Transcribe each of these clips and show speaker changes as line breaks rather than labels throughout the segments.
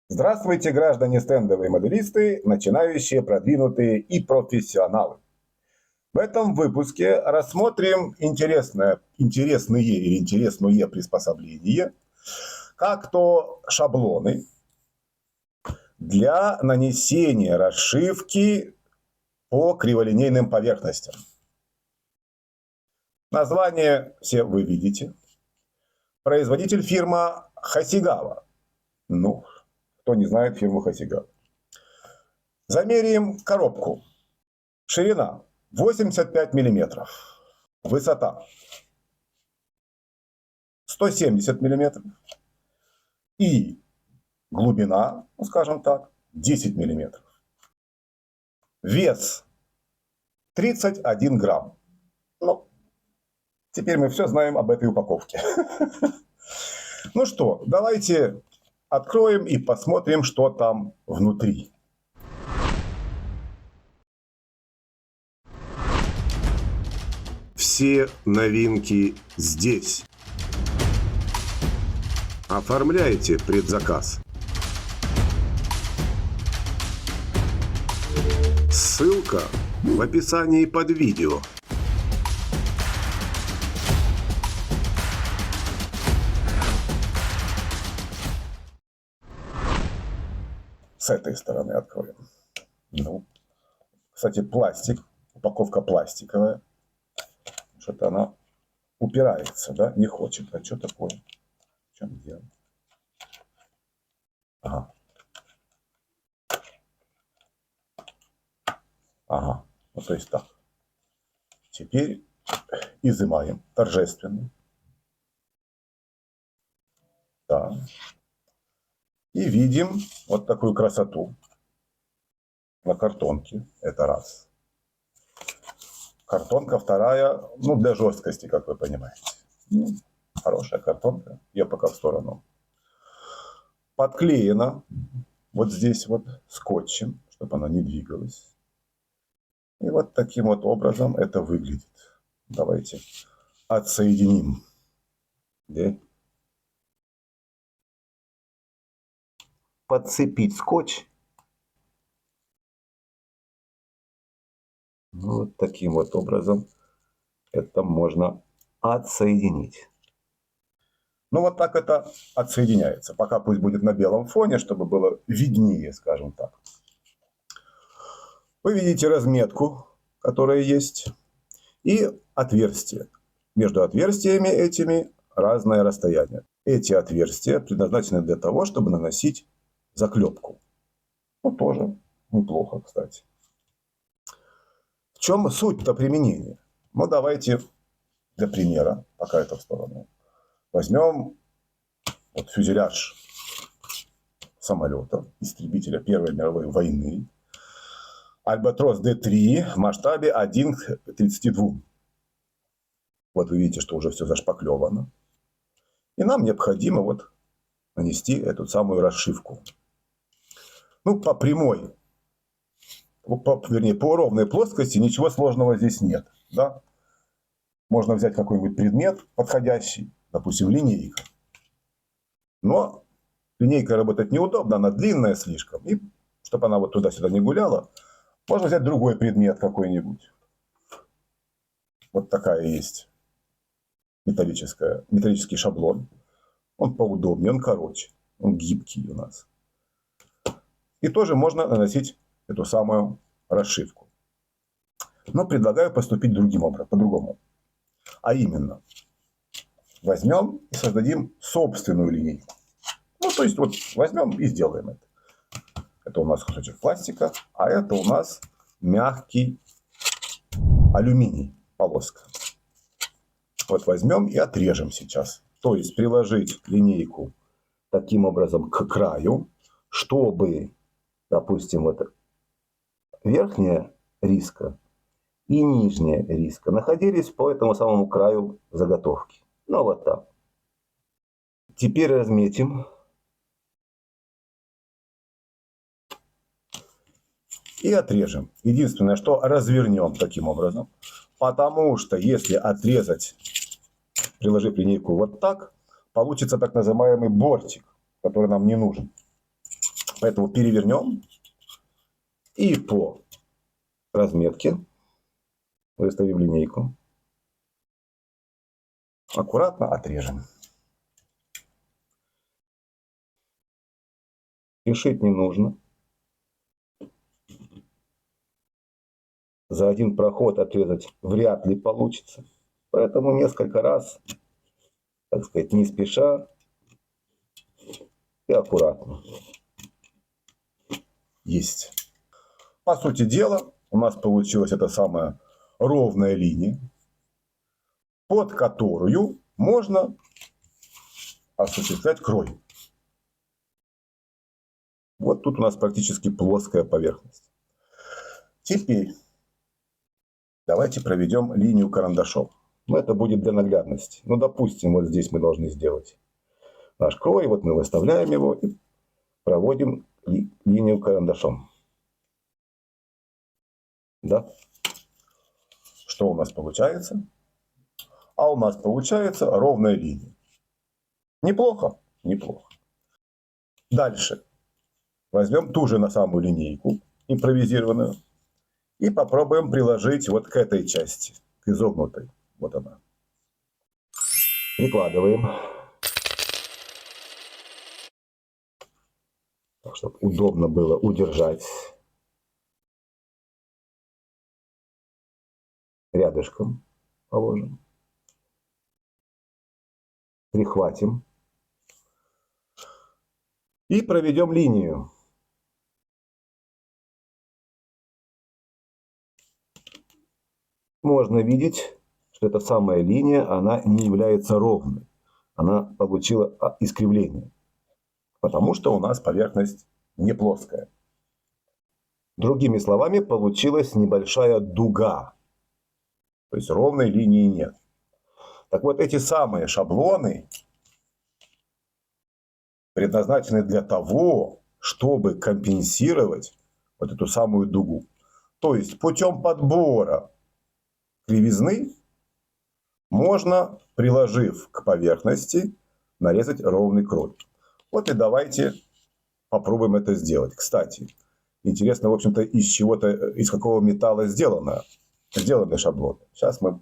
Здравствуйте, граждане стендовые моделисты, начинающие, продвинутые и профессионалы. В этом выпуске рассмотрим интересные приспособления, как то шаблоны для нанесения расшивки по криволинейным поверхностям. Название все вы видите. Производитель фирма Хасигава. Кто не знает фирму Хасигава. Замеряем коробку. Ширина 85 мм. Высота 170 мм. И глубина, скажем так, 10 мм. Вес 31 грамм. Теперь мы все знаем об этой упаковке. Ну что, давайте откроем и посмотрим, что там внутри.
Все новинки здесь. Оформляйте предзаказ. Ссылка в описании под видео.
С этой стороны откроем. Кстати, пластик, упаковка пластиковая. Что-то она упирается, да, не хочет. А что такое? В чем дело? Ага. То есть так. Теперь изымаем торжественно. Да. И видим вот такую красоту на картонке. Это раз. Картонка вторая, для жесткости, как вы понимаете. Хорошая картонка. Я пока в сторону. Подклеена вот здесь вот скотчем, чтобы она не двигалась. И вот таким вот образом это выглядит. Давайте отсоединим. Да? Подцепить скотч. Вот таким вот образом это можно отсоединить. Вот так это отсоединяется. Пока пусть будет на белом фоне, чтобы было виднее, скажем так. Вы видите разметку, которая есть, и отверстие. Между отверстиями этими разное расстояние. Эти отверстия предназначены для того, чтобы наносить заклепку. Тоже неплохо, кстати. В чем суть-то применения? Давайте для примера, пока это в сторону. Возьмем фюзеляж самолета, истребителя Первой мировой войны. Альбатрос Д-3 в масштабе 1 к 32. Вот вы видите, что уже все зашпаклевано. И нам необходимо нанести эту самую расшивку. По прямой, по ровной плоскости ничего сложного здесь нет. Да? Можно взять какой-нибудь предмет подходящий, допустим, линейка. Но линейкой работать неудобно, она длинная слишком. И чтобы она туда-сюда не гуляла, можно взять другой предмет какой-нибудь. Вот такая есть металлический шаблон. Он поудобнее, он короче, он гибкий у нас. И тоже можно наносить эту самую расшивку. Но предлагаю поступить по-другому. А именно, возьмем и создадим собственную линейку. То есть возьмем и сделаем это. Это у нас кусочек пластика, а это у нас мягкий алюминий, полоска. Возьмем и отрежем сейчас. То есть приложить линейку таким образом к краю, чтобы, допустим, верхняя риска и нижняя риска находились по этому самому краю заготовки. Вот так. Теперь разметим. И отрежем. Единственное, что развернем таким образом. Потому что если отрезать, приложив линейку вот так, получится так называемый бортик, который нам не нужен. Поэтому перевернем и по разметке выставим линейку. Аккуратно отрежем. Спешить не нужно. За один проход отрезать вряд ли получится. Поэтому несколько раз, так сказать, не спеша и аккуратно. Есть. По сути дела, у нас получилась эта самая ровная линия, под которую можно осуществлять крой. Вот тут у нас практически плоская поверхность. Теперь давайте проведем линию карандашом. Это будет для наглядности. Ну, допустим, вот здесь мы должны сделать наш крой. Вот мы выставляем его и проводим линию карандашом. Да? Что у нас получается? А у нас получается ровная линия. Неплохо? Неплохо. Дальше. Возьмем ту же на самую линейку, импровизированную, и попробуем приложить вот к этой части, к изогнутой. Вот она. Прикладываем. Так, чтобы удобно было удержать. Рядышком положим. Прихватим. И проведем линию. Можно видеть, что эта самая линия, она не является ровной. Она получила искривление. Потому что у нас поверхность не плоская. Другими словами, получилась небольшая дуга. То есть ровной линии нет. Так вот, эти самые шаблоны предназначены для того, чтобы компенсировать вот эту самую дугу. То есть путем подбора кривизны можно, приложив к поверхности, нарезать ровный крой. Вот и давайте попробуем это сделать. Кстати, интересно, в общем-то, из какого металла сделаны шаблоны. Сейчас мы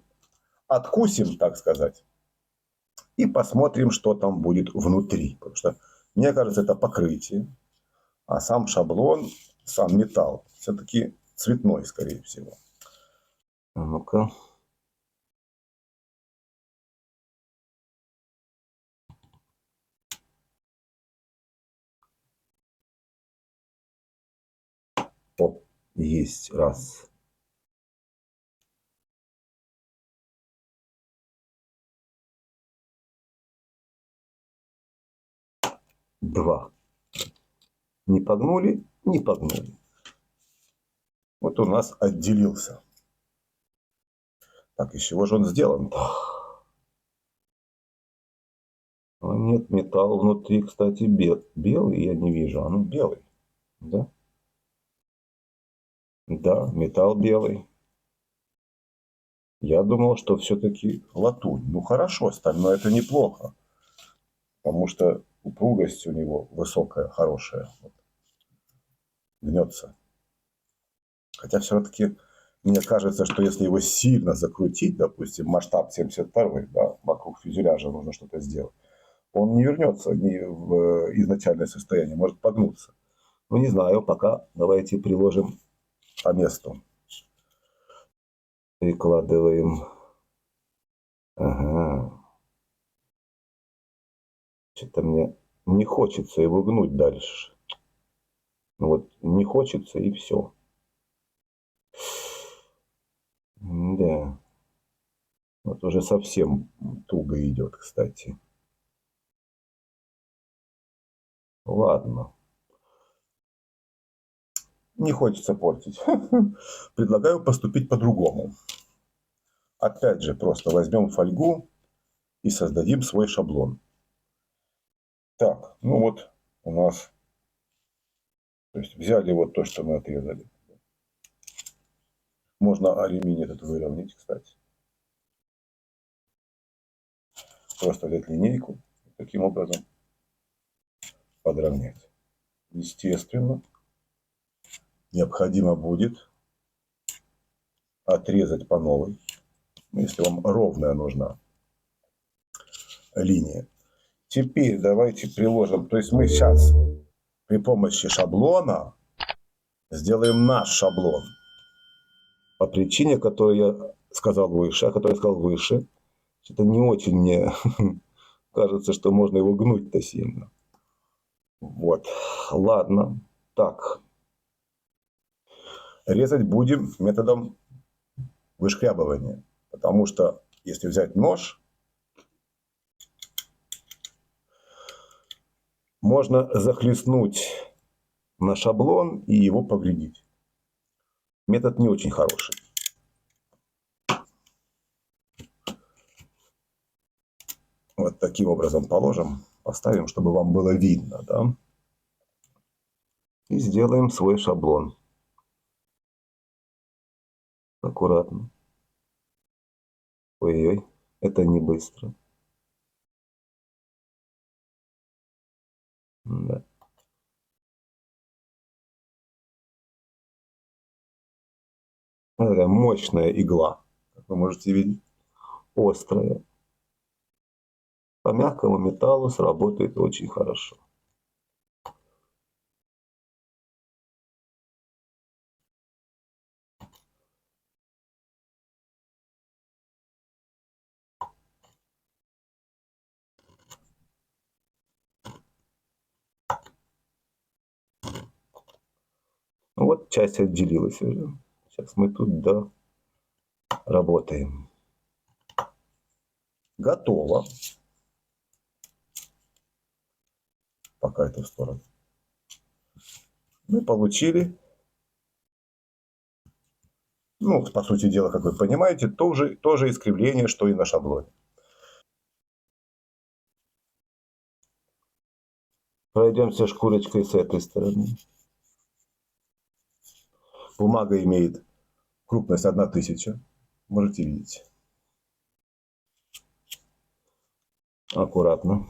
откусим, так сказать, и посмотрим, что там будет внутри. Потому что, мне кажется, это покрытие, а сам шаблон, сам металл все-таки цветной, скорее всего. Ну-ка. О, есть. Раз. Два. Не погнули, не погнули. Вот у нас отделился. Так, из чего же он сделан? Нет, металл внутри, кстати, белый я не вижу. А ну, белый. Да? Да, металл белый. Я думал, что все-таки латунь. Ну хорошо, стальной это неплохо. Потому что упругость у него высокая, хорошая. Вот. Гнется. Хотя все-таки мне кажется, что если его сильно закрутить, допустим, масштаб 72, да, вокруг фюзеляжа нужно что-то сделать, он не вернется в изначальное состояние, может погнуться. Ну, не знаю, пока давайте приложим по месту. Прикладываем. Ага. Что-то мне не хочется его гнуть дальше. Ну, вот не хочется и все. Да. Вот уже совсем туго идет, кстати. Ладно. Не хочется портить. Предлагаю поступить по-другому. Опять же, просто возьмем фольгу и создадим свой шаблон. Так, ну вот у нас... То есть взяли вот то, что мы отрезали. Можно алюминий этот выровнять, кстати. Просто взять линейку, таким образом подровнять. естественно, необходимо будет отрезать по новой, если вам ровная нужна линия. Теперь давайте приложим, то есть мы сейчас при помощи шаблона сделаем наш шаблон. По причине, которую я сказал выше, это не очень мне кажется, что можно его гнуть-то сильно. Вот, ладно. Так. Резать будем методом вышкрябывания. Потому что если взять нож, можно захлестнуть на шаблон и его повредить. Метод не очень хороший. Вот таким образом положим, поставим, чтобы вам было видно, да? И сделаем свой шаблон. Аккуратно. Ой-ой, это не быстро. Да. Это мощная игла, как вы можете видеть, острая. По мягкому металлу сработает очень хорошо. Вот часть отделилась уже. Сейчас мы тут работаем. Готово. Пока это в сторону. Мы получили, ну, по сути дела, как вы понимаете, тоже искривление, что и на шаблоне. Пройдемся шкурочкой с этой стороны. Бумага имеет крупность 1000. Можете видеть. Аккуратно.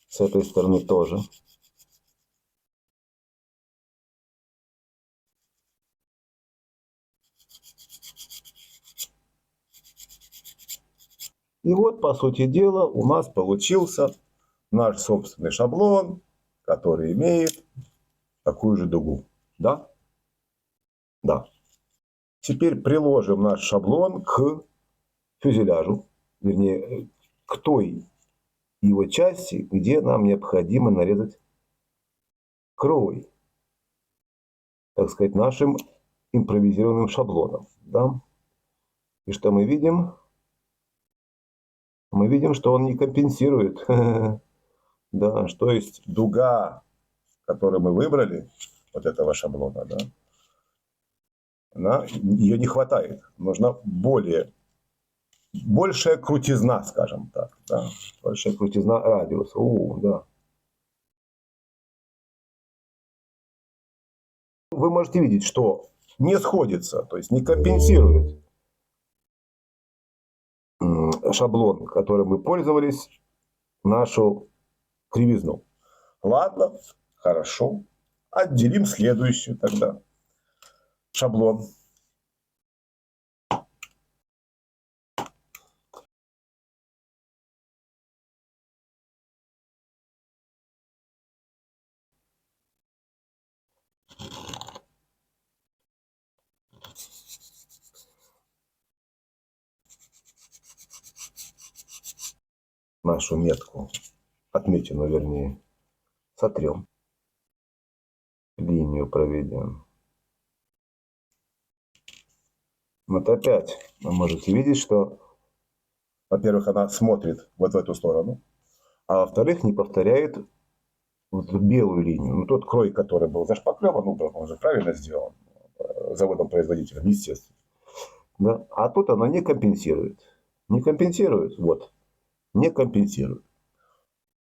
С этой стороны тоже. И вот, по сути дела, у нас получился наш собственный шаблон, который имеет такую же дугу. Да? Да. Теперь приложим наш шаблон к фюзеляжу, вернее, к той его части, где нам необходимо нарезать крой, так сказать, нашим импровизированным шаблоном. Да? И что мы видим? Мы видим, что он не компенсирует. Да, что есть дуга, которую мы выбрали, вот этого шаблона, да, ее не хватает. Нужна большая крутизна, скажем так. Да? Большая крутизна радиуса. Да. Вы можете видеть, что не сходится, то есть не компенсирует шаблон, которым мы пользовались, нашу кривизну. Ладно, хорошо. Отделим следующую тогда. Шаблон. Нашу метку, отметину вернее, сотрем. Линию проведем. Вот опять вы можете видеть, что, во-первых, она смотрит вот в эту сторону, а во-вторых, не повторяет вот белую линию. Ну, тот крой, который был зашпаклеван, ну, он же правильно сделан заводом-производителем, естественно. Да? А тут оно не компенсирует. Не компенсирует, вот. Не компенсирует.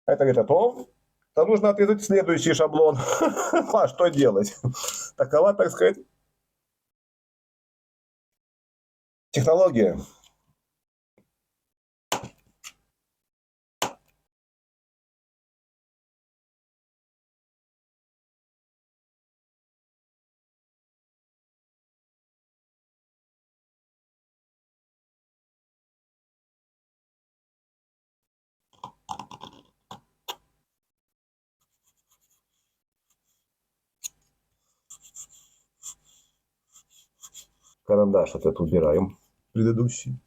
Это говорит о том, что нужно отрезать следующий шаблон. А что делать? Такова, так сказать, технология. Карандаш этот убираем, предыдущий.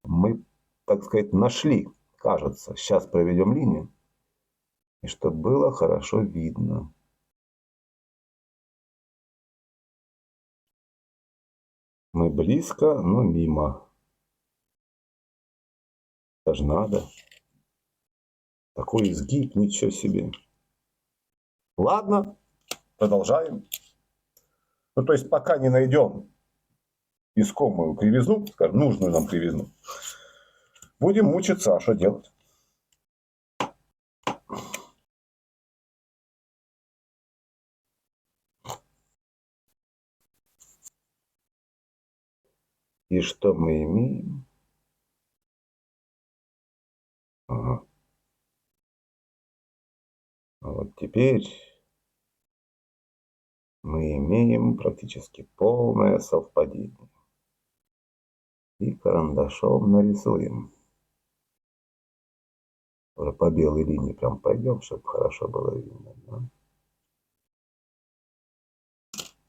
Мы, так сказать, нашли, кажется. Сейчас проведем линию. И чтобы было хорошо видно. Мы близко, но мимо. Это же надо. Такой изгиб, ничего себе. Ладно, продолжаем. Ну, то есть, пока не найдем искомую кривизну, скажем, нужную нам кривизну, будем мучиться, а что делать? И что мы имеем? Ага. А вот теперь мы имеем практически полное совпадение. И карандашом нарисуем. Уже по белой линии прям пойдем, чтобы хорошо было видно. Да?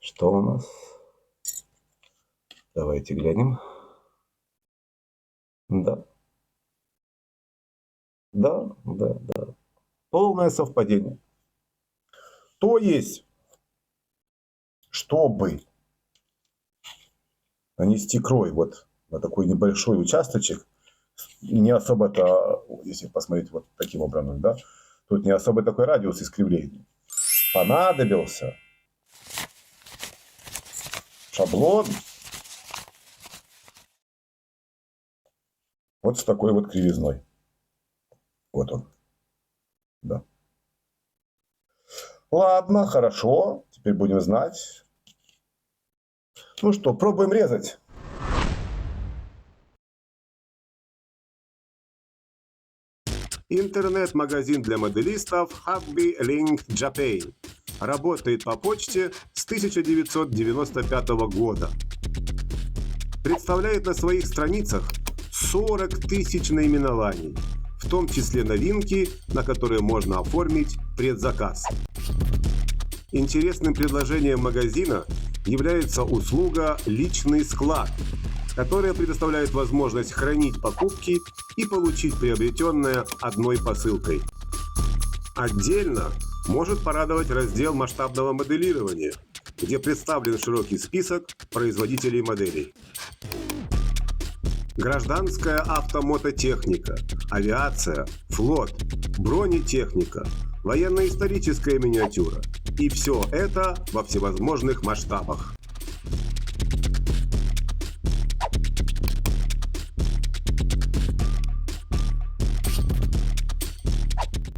Что у нас? Давайте глянем. Да. Да. Полное совпадение. То есть, чтобы нанести крой вот на такой небольшой участочек, не особо-то, если посмотреть вот таким образом, да, тут не особо такой радиус искривления. Понадобился шаблон вот с такой вот кривизной. Вот он. Да. Ладно, хорошо. Теперь будем знать. Ну что, пробуем резать.
Интернет-магазин для моделистов Hobby Link Japan. Работает по почте с 1995 года. Представляет на своих страницах 40 тысяч наименований, в том числе новинки, на которые можно оформить предзаказ. Интересным предложением магазина является услуга «Личный склад», которая предоставляет возможность хранить покупки и получить приобретенное одной посылкой. Отдельно может порадовать раздел масштабного моделирования, где представлен широкий список производителей моделей. Гражданская автомототехника, авиация, флот, бронетехника, военно-историческая миниатюра. И все это во всевозможных масштабах.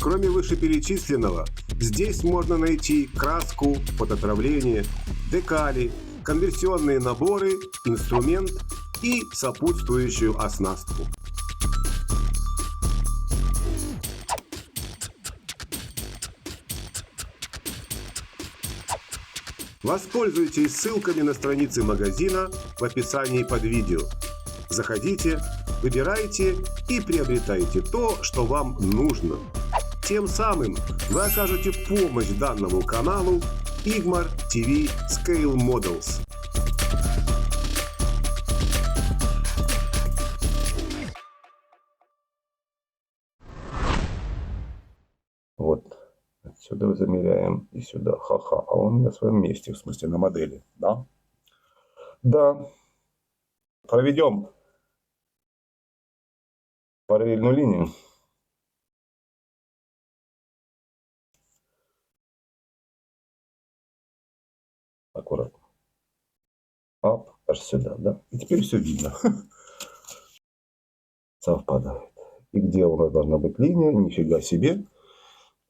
Кроме вышеперечисленного, здесь можно найти краску, фототравление, декали, конверсионные наборы, инструмент и сопутствующую оснастку. Воспользуйтесь ссылками на страницы магазина в описании под видео. Заходите, выбирайте и приобретайте то, что вам нужно. Тем самым вы окажете помощь данному каналу Igmar TV Scale Models.
Вот. Отсюда замеряем и сюда. Ха-ха. А он на своем месте, в смысле на модели. Да? Да. Проведем параллельную линию. Аккуратно. Ап, аж сюда, да? И теперь все видно. Совпадает. И где у нас должна быть линия? Нифига себе.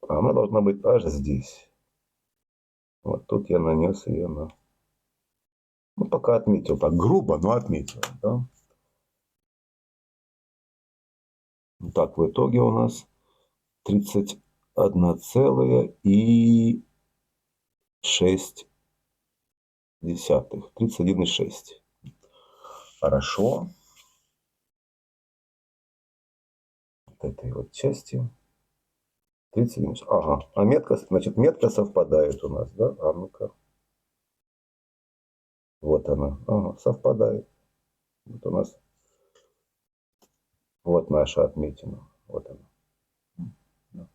Она должна быть аж здесь. Вот тут я нанес ее на... Ну, пока отметил. Так грубо, но отметил. Да? Так, в итоге у нас 31,6. 31,6. Хорошо. Вот этой вот части. 31. Ага. А метка, значит, метка совпадает у нас, да? А ну-ка. Вот она. Ага, совпадает. Вот у нас. Вот наша отметина. Вот она.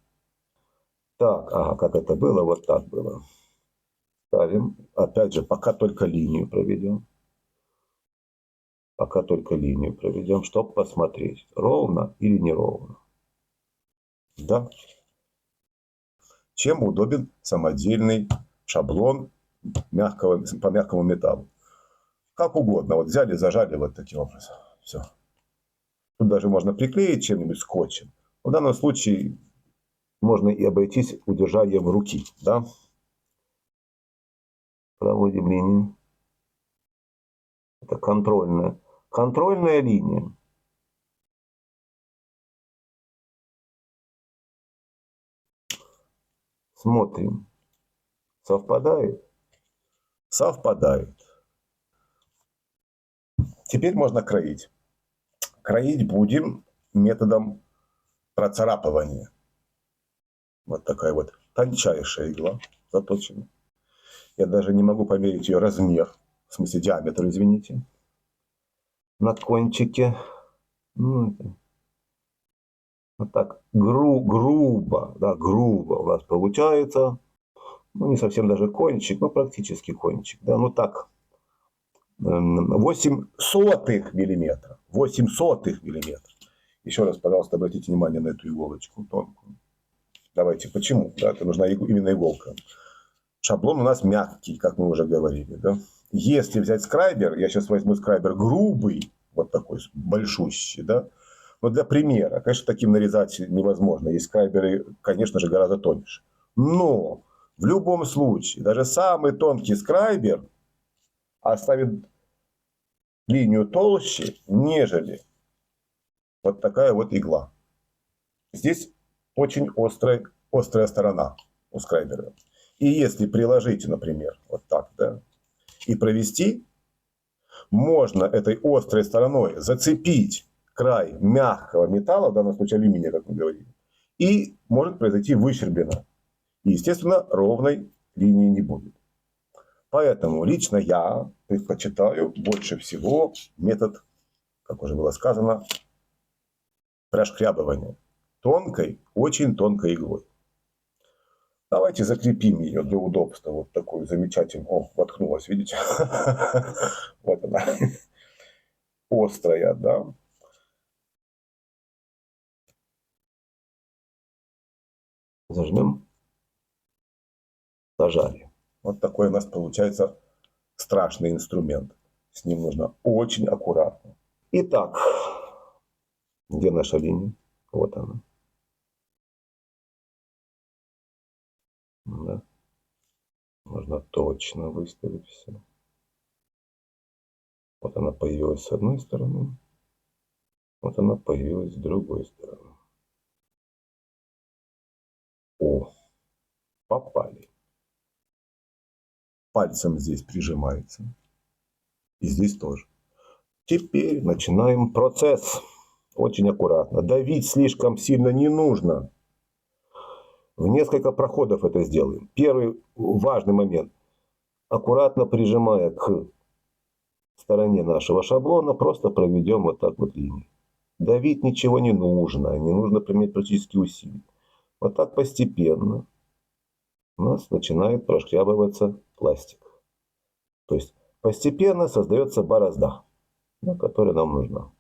Так, ага, как это было? Вот так было. Ставим. Опять же, пока только линию проведем. Пока только линию проведем, чтобы посмотреть, ровно или неровно. Да. Чем удобен самодельный шаблон по мягкому металлу. Как угодно. Вот взяли, зажали вот таким образом. Все. Тут даже можно приклеить чем-нибудь скотчем. В данном случае можно и обойтись удержанием руки. Да? Проводим линию. Это контрольная. Контрольная линия. Смотрим. Совпадает? Совпадает. Теперь можно кроить. Кроить будем методом процарапывания. Вот такая вот тончайшая игла заточена. Я даже не могу померить ее размер. В смысле диаметр, извините. На кончике. Ну, вот так грубо. Да, грубо у нас получается. Ну, не совсем даже кончик, но практически кончик. Да, ну так. 8 сотых миллиметра. 8 сотых миллиметра. Еще раз, пожалуйста, обратите внимание на эту иголочку тонкую. Давайте, почему? Да, это нужна именно иголка. Шаблон у нас мягкий, как мы уже говорили. Да? Если взять скрайбер, я сейчас возьму скрайбер грубый, вот такой большущий, да. Но для примера, конечно, таким нарезать невозможно. Есть скрайберы, конечно же, гораздо тоньше. Но в любом случае, даже самый тонкий скрайбер оставит линию толще, нежели вот такая вот игла. Здесь очень острая сторона у скрайбера. И если приложить, например, вот так, да, и провести, можно этой острой стороной зацепить край мягкого металла, в данном случае алюминия, как мы говорили, и может произойти выщербина. И, естественно, ровной линии не будет. Поэтому лично я предпочитаю больше всего метод, как уже было сказано, прошкрябывания тонкой, очень тонкой иглой. Давайте закрепим ее для удобства. Вот такую замечательную. О, воткнулась, видите? Вот она. Острая, да. Зажмем. Зажали. Вот такой у нас получается страшный инструмент. С ним нужно очень аккуратно. Итак, где наша линия? Вот она. Да. Можно точно выставить все. Вот она появилась с одной стороны. Вот она появилась с другой стороны. О, попали. Пальцем здесь прижимается. И здесь тоже. Теперь начинаем процесс. Очень аккуратно. Давить слишком сильно не нужно. В несколько проходов это сделаем. Первый важный момент. Аккуратно прижимая к стороне нашего шаблона, просто проведем вот так вот линию. Давить ничего не нужно. Не нужно применять практически усилий. Вот так постепенно у нас начинает прошкрябываться пластик. То есть постепенно создается борозда, которая нам нужна.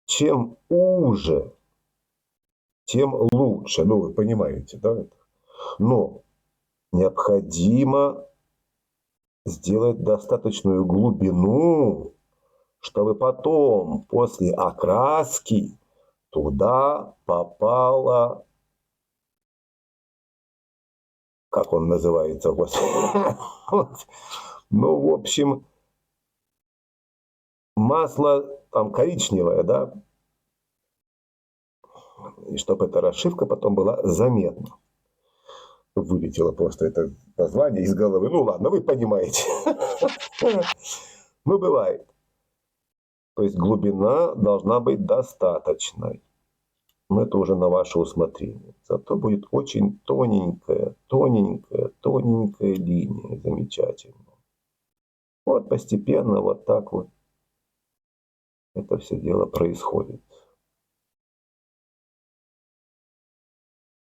Чем уже, тем лучше. Ну, вы понимаете, да? Но необходимо сделать достаточную глубину, чтобы потом, после окраски, туда попало, как он называется, вот. Ну, в общем, масло там коричневое, да, и чтобы эта расшивка потом была заметна. Вылетело просто это название из головы. Ну ладно, вы понимаете. Ну, бывает. То есть глубина должна быть достаточной. Но это уже на ваше усмотрение. Зато будет очень тоненькая, тоненькая, тоненькая линия. Замечательно. Вот постепенно вот так вот это все дело происходит.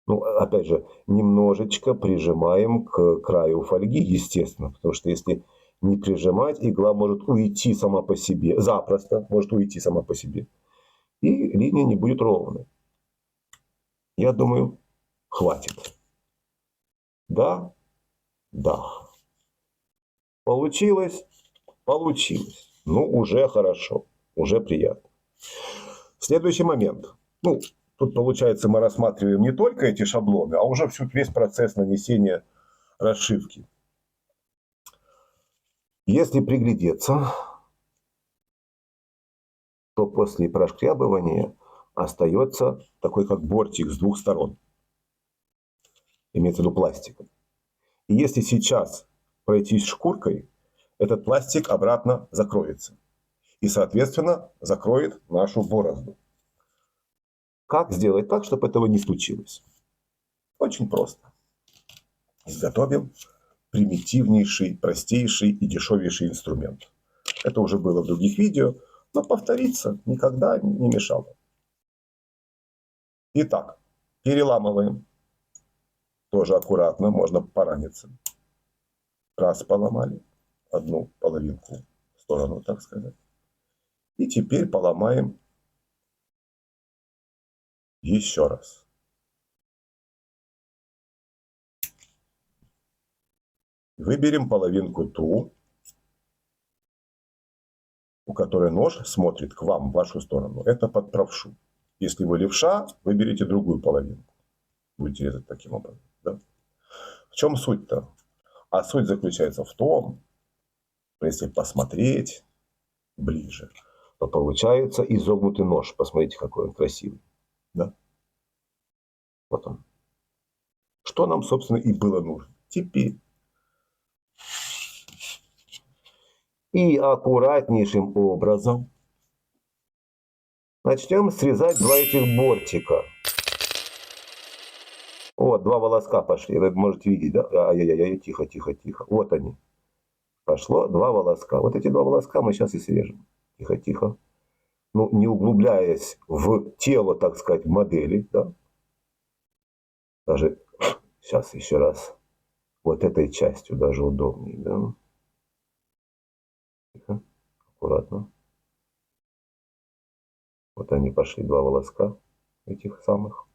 Ну, опять же, немножечко прижимаем к краю фольги, естественно, потому что если не прижимать, игла может уйти сама по себе, запросто может уйти сама по себе, и линия не будет ровной. Я думаю, хватит. Да? Да. Получилось? Получилось. Ну, уже хорошо, уже приятно. Следующий момент. Ну, тут, получается, мы рассматриваем не только эти шаблоны, а уже весь процесс нанесения расшивки. Если приглядеться, то после прошкрябывания остается такой как бортик с двух сторон. Имеется в виду пластиком. И если сейчас пройтись шкуркой, этот пластик обратно закроется. И, соответственно, закроет нашу борозду. Как сделать так, чтобы этого не случилось? Очень просто. Изготовим примитивнейший, простейший и дешевейший инструмент. Это уже было в других видео, но повториться никогда не мешало. Итак, переламываем. Тоже аккуратно, можно пораниться. Раз поломали, одну половинку в сторону, так сказать. И теперь поломаем еще раз. Выберем половинку ту, у которой нож смотрит к вам, в вашу сторону. Это под правшу. Если вы левша, выберите другую половинку. Будете резать таким образом. Да? В чем суть-то? А суть заключается в том, что если посмотреть ближе, то получается изогнутый нож. Посмотрите, какой он красивый. Да? Вот он. Что нам, собственно, и было нужно. Теперь. И аккуратнейшим образом начнем срезать два этих бортика. Вот, два волоска пошли. Вы можете видеть, да? Ай-яй-яй, тихо, тихо, тихо. Вот они. Пошло два волоска. Вот эти два волоска мы сейчас и срежем. Тихо, тихо. Ну, не углубляясь в тело, так сказать, модели, да? Даже сейчас еще раз. Вот этой частью даже удобнее, да? Тихо, аккуратно. Вот они пошли, два волоска этих самых.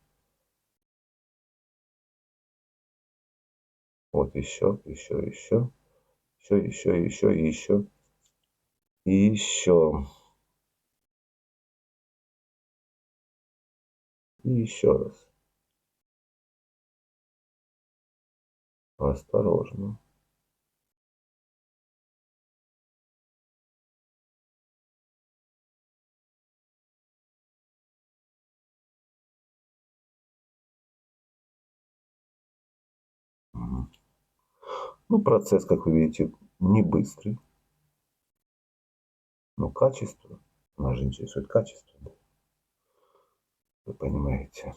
Вот еще, еще, еще. Еще. И еще. И еще раз. Осторожно. Ну, процесс, как вы видите, не быстрый. Но качество. Нас же интересует качество. Вы понимаете.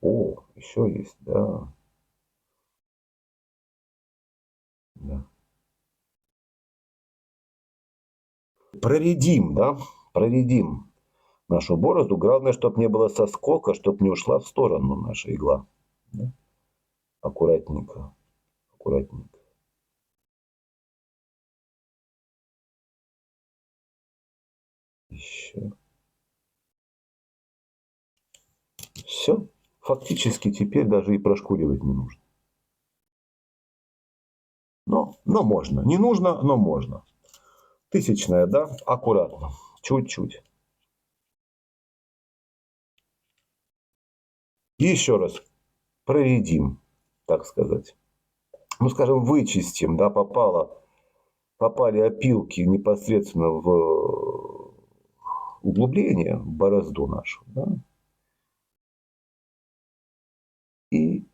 О, еще есть, да. Да. Проредим, да? Проредим нашу борозду. Главное, чтобы не было соскока, чтобы не ушла в сторону наша игла. Да? Аккуратненько. Аккуратненько. Еще. Все. Фактически теперь даже и прошкуривать не нужно. Но можно. Не нужно, но можно. Тысячная, да? Аккуратно. Чуть-чуть. И еще раз проредим, так сказать. Ну, скажем, вычистим, да, попали опилки непосредственно в углубление, в борозду нашу, да. И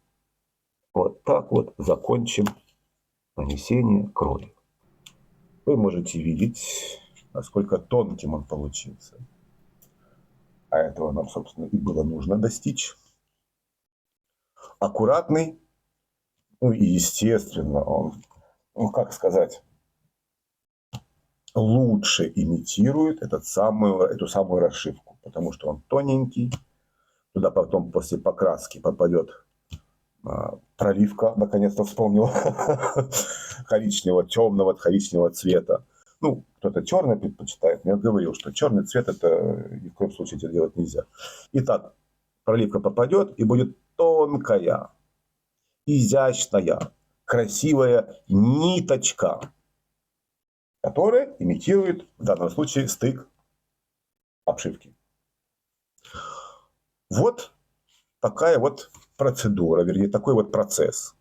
вот так вот закончим нанесение крови. Вы можете видеть, насколько тонким он получился. а этого нам, собственно, и было нужно достичь. Аккуратный, ну и, естественно, он, ну, как сказать, лучше имитирует эту самую расшивку, потому что он тоненький, туда потом после покраски попадет проливка, наконец-то вспомнил, темного коричневого цвета. Ну, кто-то черный предпочитает, но я говорил, что черный цвет это ни в коем случае это делать нельзя. Итак, проливка попадет и будет тонкая, изящная, красивая ниточка, которая имитирует в данном случае стык обшивки. Вот такая вот процедура, вернее, такой вот процесс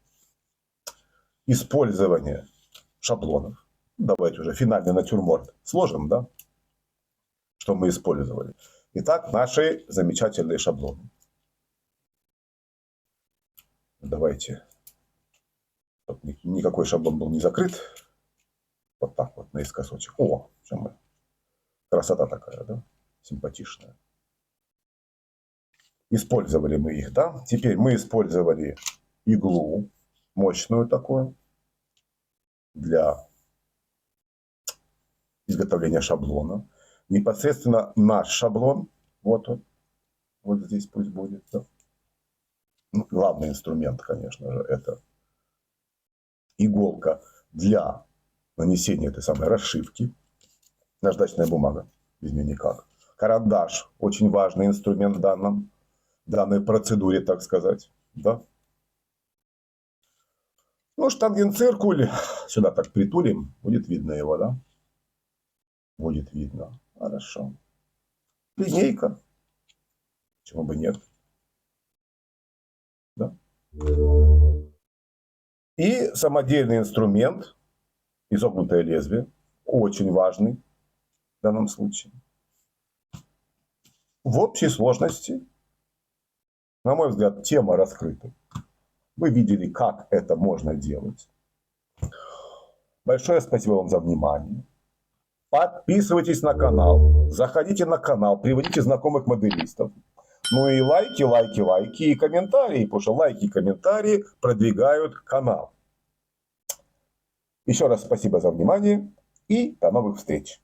использования шаблонов. Давайте уже финальный натюрморт сложим, да? Что мы использовали. Итак, наши замечательные шаблоны. Давайте, чтобы никакой шаблон был не закрыт. Вот так вот, наискосочек. О, что мы. Красота такая, да? Симпатичная. Использовали мы их, да? Теперь мы использовали иглу, мощную такую, для изготовления шаблона. Непосредственно наш шаблон, вот он, вот здесь пусть будет. Да? Ну, главный инструмент, конечно же, это иголка для нанесения этой самой расшивки. Наждачная бумага, без нее никак. Карандаш, очень важный инструмент в данной процедуре, так сказать. Да? Ну, штангенциркуль, сюда так притулим, будет видно его, да? Будет видно. Хорошо. Линейка. Почему бы нет? Да? И самодельный инструмент, изогнутое лезвие, очень важный в данном случае. В общей сложности, на мой взгляд, тема раскрыта. Вы видели, как это можно делать. Большое спасибо вам за внимание. Подписывайтесь на канал, заходите на канал, приводите знакомых моделистов. Ну и лайки и комментарии, потому что лайки и комментарии продвигают канал. Еще раз спасибо за внимание и до новых встреч.